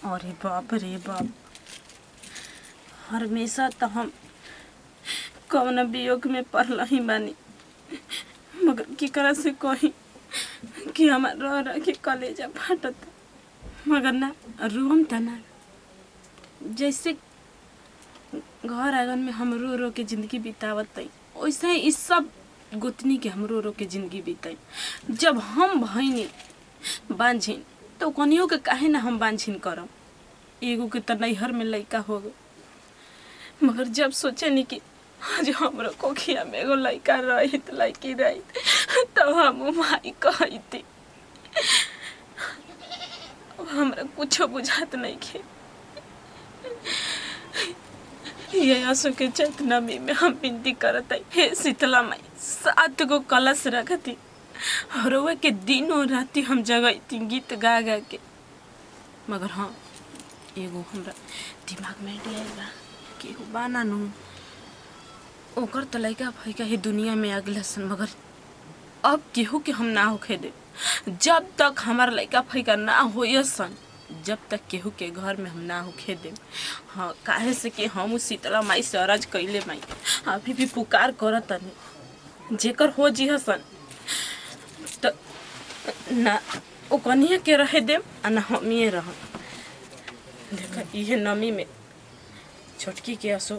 अरे बाप रे बाप, हमेशा तो हम कौन वियोग में पड़ल ही बानी, मगर केकरा से कही कि हमार रह रह के कलेजा फाटत। मगर ना रोम त ना, जैसे घर आंगन में हम रो रो के जिंदगी बितावत वैसे ही इस सब गुतनी के हम रो रो के जिंदगी बीताई। जब हम भईनी बांझिन तो कनियो के काहे ना हम बांझिन करम। एगो के त नैहर में लइका हो गए, मगर जब सोचे नहीं कि आज हमरो कोखिया में एगो लइका रही लड़की रही तो हम माई कही थी। हमरा कुछ बुझात नहीं खे। ये आंसू के चेतना में हम विनती करत है, हे शीतला माई 7 गो कलश रखती और वे के दिनों राती हम जगती गीत गा गा के। मगर हाँ एगो हमरा दिमाग में आइडिया केहू बाना नु ओकर त लइका फैका ही दुनिया में अगला सन, मगर अब केहू के हम ना होखे दे। जब तक हमार लइका फैका ना होय सन जब तक केहू के घर में हम ना होखे दे। हाँ काहे से कि हम शीतला माई से अरज कैले माई अभी भी पुकार करत नहीं, जेकर हो जी हसन तो ना ओ कनिया के रहे दे ना हमिए रह। देखा ये नमी में छोटकी के असो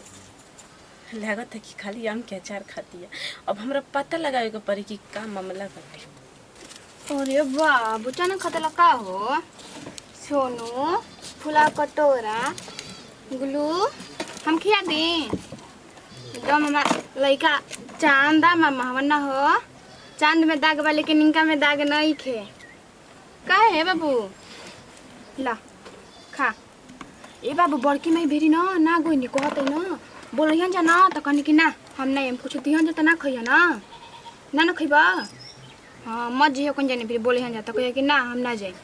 लागत है कि खाली आम के अचार खाती है। अब हमरा पता लगावे के पड़ी कि का मामला बाटे। अरे वाह बुचा ना खतला का हो। सोनू फुला कटोरा गुलू हम खिया दी एकदम हमार लइका चांदा मामा ना हो। चांद में दाग बा लेकिन इनका में दाग नहीं खे। का है बाबू ला खा। ए बाबू बड़की में भेरी ना गोई नहीं कहते ना बोलियन जा ना तो कहनी कि ना हम नहीं कुछ दिहन जा तो ना खइया ना ना खइबा। हाँ मत जी कौन जाने फिर बोलियन जा तो कहिया कि ना हम ना जाए।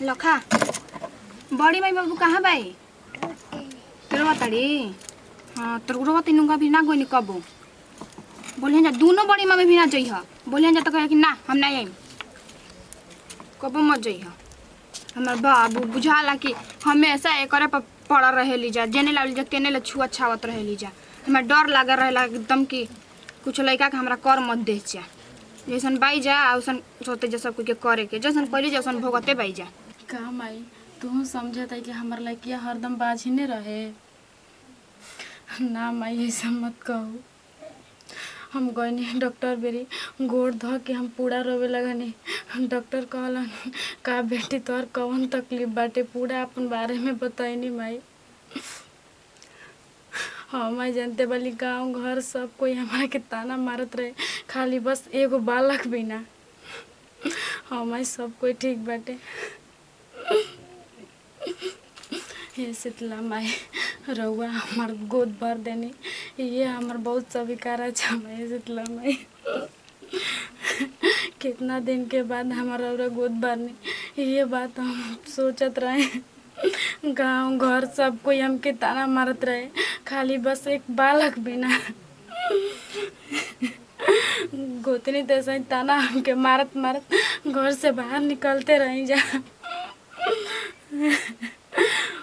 लखा बड़ी माई बाबू कहाँ बाई तेरे बताड़ी। हाँ तोर तीनों का भी ना गोई नहीं कबो बोलियन जा दोनों बड़ी मामी भी ना जाइह। बोलियन जा तो कहिया कि ना हम ना जाइम कबो मत जाइह। हमार बाबू बुझाला कि हमेशा एकरे पर पड़ा रहे लीजा जेने ला लीजा तेने ला छुआ छावत रहे लीजा। हमार डर लगा रहेला एकदम कि कुछ लइका के हमरा कर मत दे जा। जैसन बाई जा औसन सोते जा सब कुछ के करे के जैसन कइली जा औसन भोगते बाई जा। का माई तू समझत है कि हमार लइकिया हरदम बाझिने रहे। ना माई ऐसा मत कहो। हम गईनी डॉक्टर बेरी गोड़ ध के हम पूरा रोवे लगनी। डॉक्टर कहलन का बेटी तोहर कौन तकलीफ बाटे पूरा अपन बारे में बताइनी माई। हाँ माई जानते वाली गांव घर सब कोई हमारा के ताना मारत रहे खाली बस एगो बालक भी ना। हाँ माई सब कोई ठीक बाटे। हे शीतला माई रउआ हमार गोद भर देनी ये हमार बहुत स्वीकार अच्छा माई। शीतला माई कितना दिन के बाद हमारा रउआ गोद भरनी ये बात हम सोचत रहे। गांव घर सब कोई हमके ताना मारत रहे खाली बस एक बालक बिना। गोतनी तैसा ताना हमके मारत मारत घर से बाहर निकलते रही जा।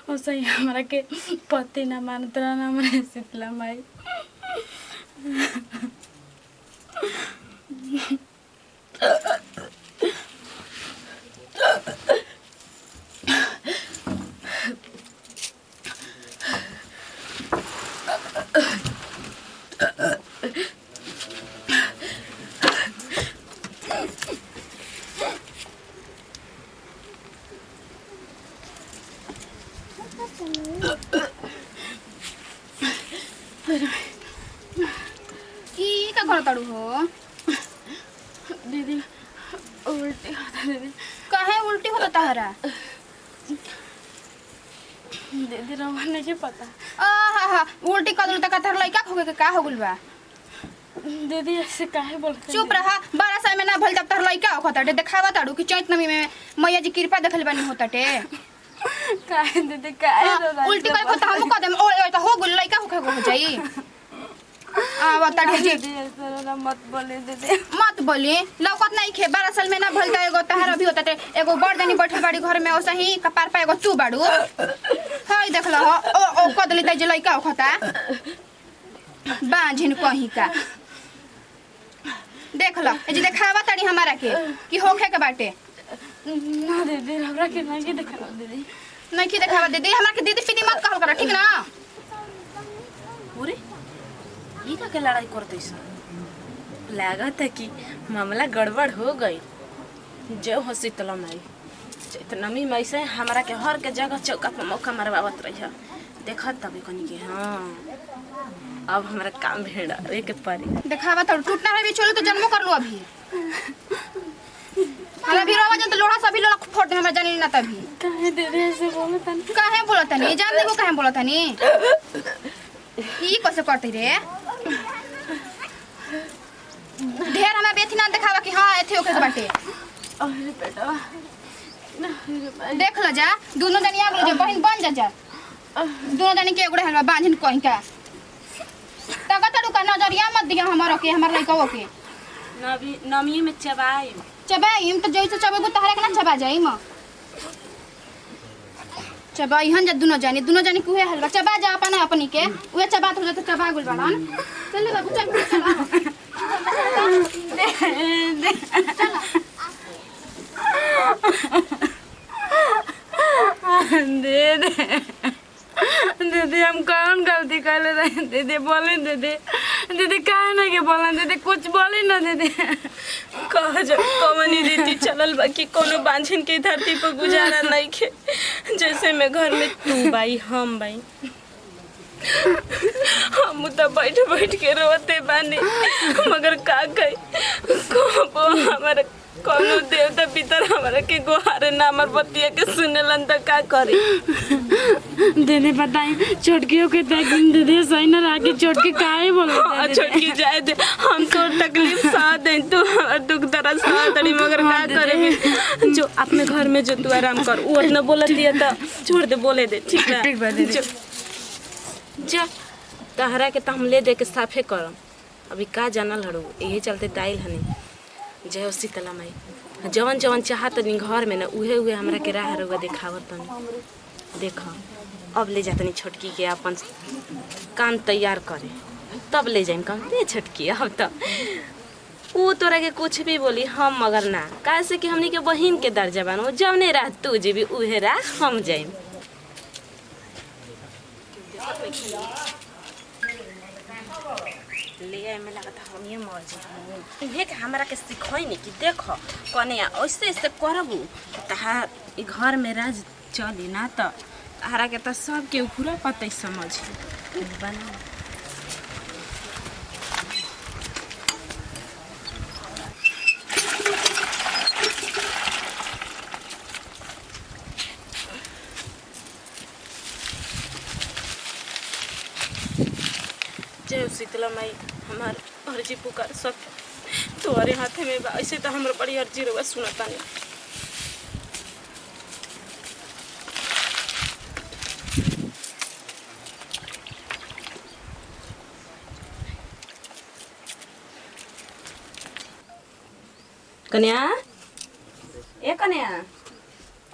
वैसे ही हमारा के पति ना मानत रहा ना हमारे शीतला माई। ई का कर ताड़ू हो दीदी उल्टी होता दीदी। काहे उल्टी होता तहरा। दीदी रउआ नहीं पता। आहा उल्टी कर दू त कथर लइका खोगे के का हो गइल बा। दीदी ऐसे काहे बोलते। चुप रहा 12 साल में ना भइल तब तहर लइका होताटे देखावा ताड़ू कि चैत नमी में मैया जी कृपा देखल बानी होताटे। काहे दीदी काहे उल्टी कर को त हम कदम ओ त हो गइल लइका हो जाई। बता जी ऐसा मत बोले दीदी। मत बोली लौकत नहीं खे 12 साल में ना भइल त एगो तहार अभी होता टे एगो बड़दनी बैठल बाड़ी घर में ओसा ही कपार पे एगो तू बाड़ू हाय देख ल ओ कदली त जे लइका ओखता बांझिन कहीं का देख ल ए जे देखावा तड़ी हमारा के कि होखे के बाटे ना दीदी हमरा के नहीं देखा दीदी। नहीं की देखावा दीदी हमरा के दीदी पीदी मत कहल कर ठीक ना। पूरे ये का के लड़ाई करते सा लागत है कि मामला गड़बड़ हो गई। जो हो शीतला माई इतनमी माई से हमरा के हर के जगह चौका पर मौका मरवावत रही है देखत तभी कनी के हां अब हमरा काम भेड़ा एक पारी देखावा तो टूटना है भी चलो तो जन्म कर लो अभी हमरा भी रोवा जन तो लोड़ा सभी लोड़ा फोड़ दे हमरा जानी ना तभी काहे दीदी ऐसे बोलतन काहे बोलतनी जान देबो काहे बोलतनी ई कैसे करते रे ढेर हमें बेथी ना देखावा कि हां एथे ओके बाटे अरे बेटा देख ल जा दोनों जनी आग लो जा बहन बन जा दोनों जनी के एगो हलवा बांझिन कहीं का तका तड़ू का नजरिया मत दिया हमारा के हमर लइका के नमी में चबाई तो जइसे चबेगो तहरा के ना चबा जाई म चबाई हन जा दोनों जानी कुहे हलवा चबा जा अपना अपनी के उहे चबा तो जते चबा गुल बाड़न चल बाबू चल दे दीदी हम कौन गलती कर रहे दीदी बोले दीदी काहे ना के बोला दीदी कुछ बोले ना दीदी कह जा कौनी रीति चलल बा कि कोनो बांझिन के धरती पर गुजारा नहीं खे जैसे मैं घर में तू बाई हम बाई हम तो बैठ के रोते बानी मगर का कही को हमारे कोनो देवता पितर हमारा के गोहारे ना हमर बतिया के सुनेलन त का करी दीदी बताई छोटकियों के दीदी सही ना रहा कि छोटकी काहे बोले छोटकी जाए दे हम तो तकलीफ सह दे तू दुख दर्द सह दड़ी मगर का करे जो अपने घर में जो तू आराम कर वो न बोलती है तो छोड़ दे बोले दे ठीक है ठीक बा दीदी जा तहरा के त हम ले दे के साफे करम अभी का जानल हड़ू यही चलते दाइल हनी जय शीतला माई जवन जवन चाहत नहीं घर में ना उहे उहे हमरा के राह रुआ दिखावत तनी देख अब ले जातनी छोटकी के अपन काम तैयार करे तब ले जाइम काम दे छोटकी अब तो वो तोरा के कुछ भी बोली हम मगर ना कैसे कि हमनी के बहिन के दर्जा बानो जब नहीं राह तू जेबी उहे राह हम जाइम ले आए में लगता हम ये मर जाए इहे के हमरा के सिखोई नहीं कि देखो कने ऐसे ऐसे करबू तहार घर में राज चली ना तो तहरा के तो सब के पूरा पता समझ बना जय शीतला माई हमार अर्जी पुकार सब तुम्हारे हाथ में बा ऐसे तो हमारे बड़ी अर्जी रवा सुनता नहीं कन्या ए कन्या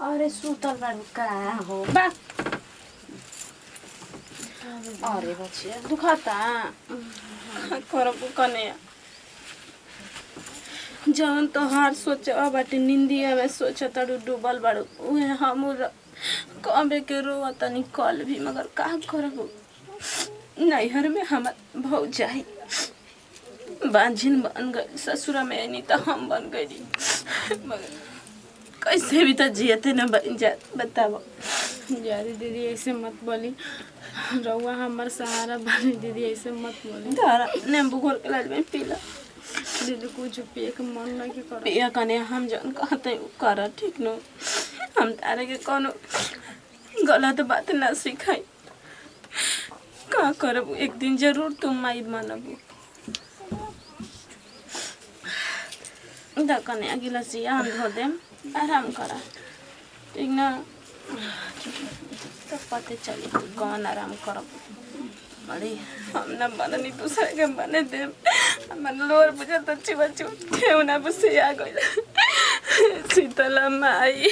अरे सुतल बारू का हो बा अरे बच्चे दुखाता करबू कन्या जवन तोहार सोचा बाटे निंदिया में सोचा तड़ू डूबल बाड़ू उहे हम कबे के रोवा तनी कल भी मगर का करबू नैहर में हमार भौजाई बांझिन बन गई ससुरा में नहीं तो हम बन गई मगर कैसे भी तो जियते न बन जात बताओ जारी दीदी ऐसे मत बोली रउआ हमार सहारा बनी दीदी ऐसे मत बोली तारा नींबू घोर के लाल में पीला दीदी कुछ पिए के मन नहीं के कर पिया कने हम जन कहते कर ठीक न हम तारे के कोनो गलत बात ना सिखाई का करबू एक दिन जरूर तुम माई बनबू कने गिलासी हम धो देम आराम करा ठीक ना तो पते चली कौन आराम करब अरे हम ना बननी दूसरे के बने दे मन लोर बुझा तो चिवा क्यों ना बुसे आ गइल शीतला माई।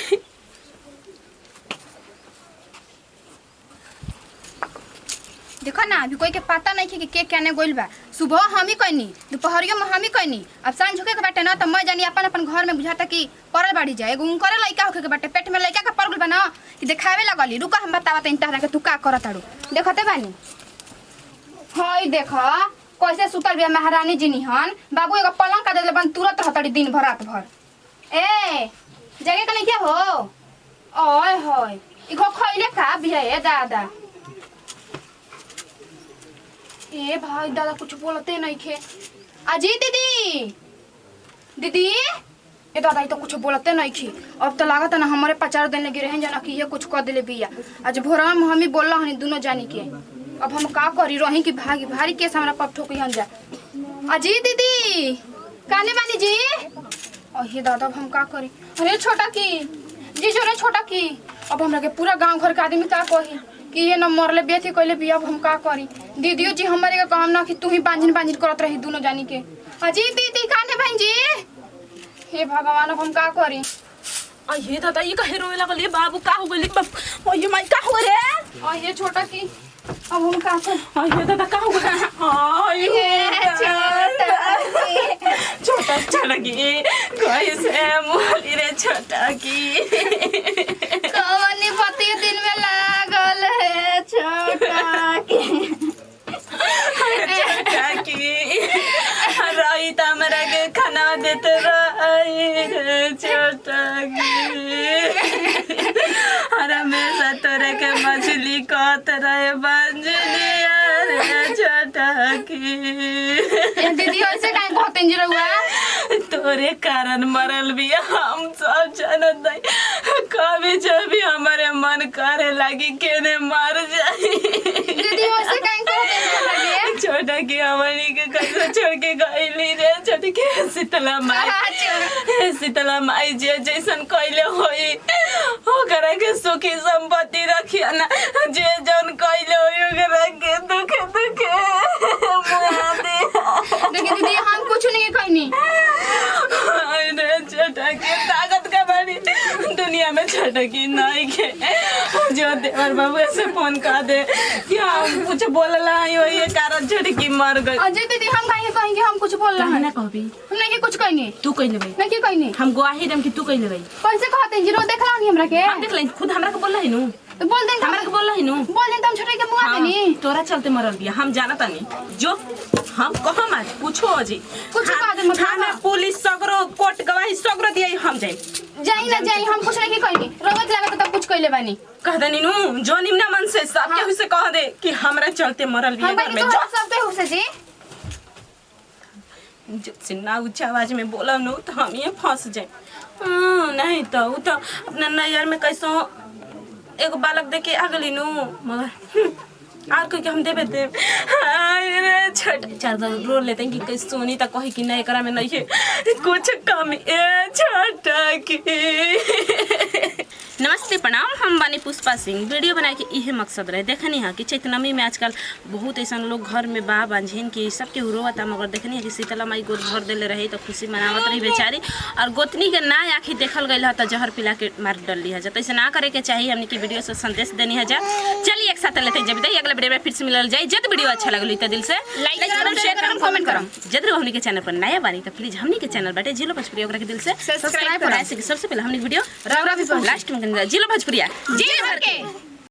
देखो ना अभी कोई के पता नहीं कि के केने गोइल बा। सुबह हम ही कहनी, दोपहरियो में हम ही कहनी, अब सांझ होके के बाटे ना त मैं जानी अपन घर में बुझाता कि परल बाड़ी जाए एगो करे लइका होके के बाटे पेट में लइका का परल बा ना कि देखावे लगली। रुका हम बतावत इंतहरा के तू का करत ताड़ू देखते बानी। हई देखा कैसे सुतल बिया महारानी जी निहन। बाबू एगो पलंग का देले बन तुरंत रहतड़ी दिन भर रात भर। ए जगह के नहीं क्या हो ओए होय इको खइले का बिया ए दादा। ए भाई दादा कुछ बोलते नहीं खे। अजी दीदी दीदी ए दादा तो कुछ बोलते नहीं खे। अब तो लागत है ना हमारे 5 दिन लगे रहे जाना कि ये कुछ कर दिले बिया। आज भोरा में हम ही बोल रहा हनी दोनों जानी के। अब हम का करी रही कि भागी भारी केस हमरा पप ठोक हन जा। अजी दीदी काने बानी जी। अहे दादा अब हम का करी। अरे छोटा की जी जोरे छोटा की अब हमरा के पूरा गांव घर के आदमी का कही कि ये न मरले बेथी कहले बिया। अब हम का करी। दीदियो जी हमारे का काम ना कि तू ही बांझिन करत रही दोनों जानी के। अजी दीदी काने बहन जी। हे भगवान अब हम का करी। अये दादा ये कहे रोए लगल ये बाबू का हो गइल ओये माई का हो रे। अये छोटा की अब हम का करी। अये दादा का हो गइल छोटा चलगी कैसे मोली रे छोटा की कवनी पति दिन में लागल है छोटा की। छोटा की रही त हमरा के खाना देते रही रे छोटा की। हमेशा तोरे के मछली कहत रहे बंजनी रे छोटा की। दीदी ऐसे काहे कहते जी रहुआ। तोरे कारण मरल भी हम सब जानत नहीं। कभी जब भी हमारे मन करे लगी केने मर जाई। दीदी ऐसे काहे कहते जी। छोटा की हमारी के कैसे छोड़ के गईली रे छोटी के शीतला माई। शीतला माई जे जैसन कइले होई ओकरा के सुखी संपत्ति रखिया ना। जे जन कइले होई ओकरा के दुखे मुआ दे। देखिए दीदी हम कुछ नहीं कहनी। अरे छोटा के ताकत का बड़ी दुनिया में छोटा की नहीं के जो देवर बाबू ऐसे फोन कर दे क्या कुछ बोलला ये कारण छोटी की मर गई। अजय दीदी हम कहेंगे हम कुछ बोल रहे हैं ना कहबी हम नहीं कुछ कहनी। तू कह लेबे मैं की कहनी। हम गवाही देम कि तू कह लेबे। कैसे कहते हैं जीरो देखला नहीं हमरा के। हम देख ले खुद हमरा के बोल रही नु तो बोल दें हमरा के बोल रही नु बोल दें तो हम छोटे के मुआ देनी। तोरा चलते मरल बिया हम जानत नहीं जो हम कहो मत पूछो जी कुछ कह दे मतलब हमें पुलिस सगरो कोर्ट गवाही सगरो दिए हम जाई ना जाई हम कुछ नहीं कहनी। रोवत लागत तब कुछ कहले बानी कह देनी नु जो निम्न मन से सब केहू से कह दे कि हमरा चलते मरल बिया घर में जो सब पे हुसे जी। सिन्ना ऊंचा आवाज में बोला नु तो हम ये फंस जाए। नहीं तो वो तो अपना नैयर में कैसो एगो बालक देके आ गली नु मगर आर कोई के हम देबे दे। अरे छोटा चार बार रो लेते हैं कि कैसे सोनी तक कही कि नहीं करा में नहीं है कुछ कमी ए छोटा की। नमस्ते प्रणाम हम बानी पुष्पा सिंह। वीडियो बनाए के इहे मकसद रहे देखनी है कि चैतनमी में आजकल बहुत ऐसा लोग घर में बा बांझिन की सबके रोवता मगर देखनी है कि शीतला माई गोद भर देले रही तो खुशी मनावत रही बेचारी और गोतनी के ना आखिर देखल गई है तो जहर पिला के मार डली है। तो ऐसे ना करे के चाहिए हमने की वीडियो से संदेश देनी है जा। चलिए एक साथ लेते जब अगले वीडियो में फिर से मिलल जाए। जब वीडियो अच्छा लगल तो दिल से लाइक करम शेयर करम कमेंट करम। जरूर हमने के चैनल पर नया बानी तो प्लीज हमने के चैनल बाटे जिलो भोजपुरी ओकरा के दिल से सब्सक्राइब करा। सबसे पहले हमने वीडियो लास्ट में जिलो भोजपुरिया जी भर के।